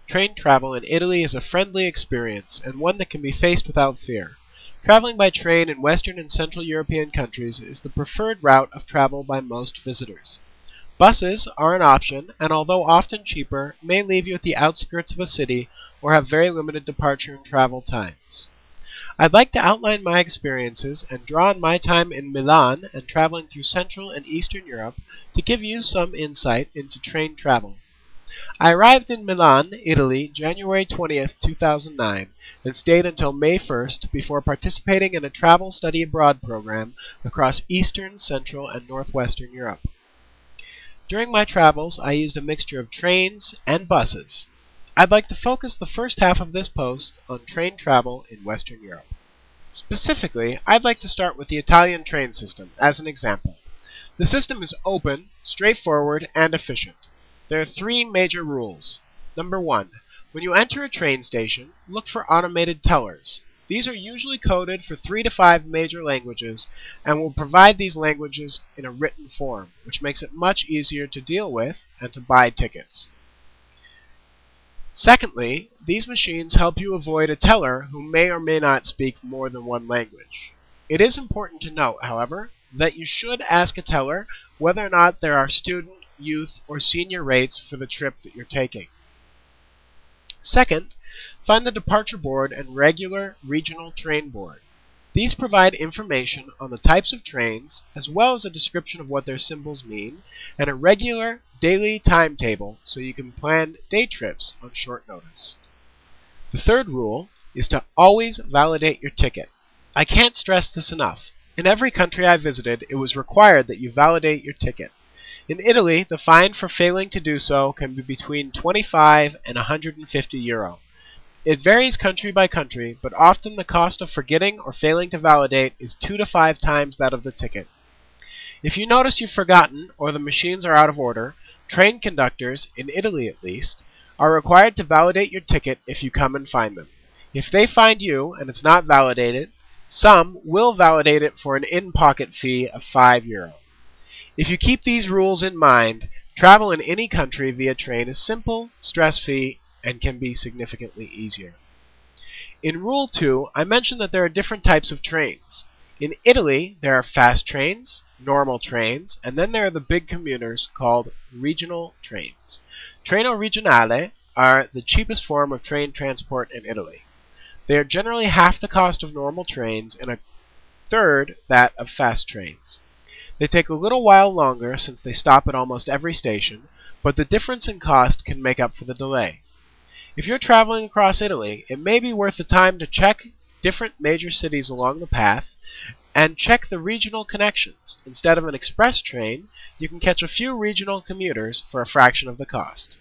train travel in Italy is a friendly experience and one that can be faced without fear. Traveling by train in Western and Central European countries is the preferred route of travel by most visitors. Buses are an option, and although often cheaper, may leave you at the outskirts of a city or have very limited departure and travel times. I'd like to outline my experiences and draw on my time in Milan and traveling through Central and Eastern Europe to give you some insight into train travel. I arrived in Milan, Italy, January 20th, 2009, and stayed until May 1st before participating in a travel study abroad program across Eastern, Central, and Northwestern Europe. During my travels, I used a mixture of trains and buses. I'd like to focus the first half of this post on train travel in Western Europe. Specifically, I'd like to start with the Italian train system as an example. The system is open, straightforward, and efficient. There are three major rules. Number 1. When you enter a train station, look for automated tellers. These are usually coded for 3 to 5 major languages and will provide these languages in a written form, which makes it much easier to deal with and to buy tickets. Secondly, these machines help you avoid a teller who may or may not speak more than one language. It is important to note, however, that you should ask a teller whether or not there are student, youth, or senior rates for the trip that you're taking. Second, find the departure board and regular regional train board. These provide information on the types of trains, as well as a description of what their symbols mean, and a regular daily timetable so you can plan day trips on short notice. The third rule is to always validate your ticket. I can't stress this enough. In every country I visited, it was required that you validate your ticket. In Italy, the fine for failing to do so can be between 25 and 150 euro. It varies country by country, but often the cost of forgetting or failing to validate is 2 to 5 times that of the ticket. If you notice you've forgotten or the machines are out of order, train conductors, in Italy at least, are required to validate your ticket if you come and find them. If they find you and it's not validated, some will validate it for an in-pocket fee of 5 euro. If you keep these rules in mind, travel in any country via train is simple, stress-free, and can be significantly easier. In Rule 2, I mentioned that there are different types of trains. In Italy, there are fast trains, normal trains, and then there are the big commuters called regional trains. Treno regionale are the cheapest form of train transport in Italy. They are generally half the cost of normal trains and a third that of fast trains. They take a little while longer since they stop at almost every station, but the difference in cost can make up for the delay. If you're traveling across Italy, it may be worth the time to check different major cities along the path and check the regional connections. Instead of an express train, you can catch a few regional commuters for a fraction of the cost.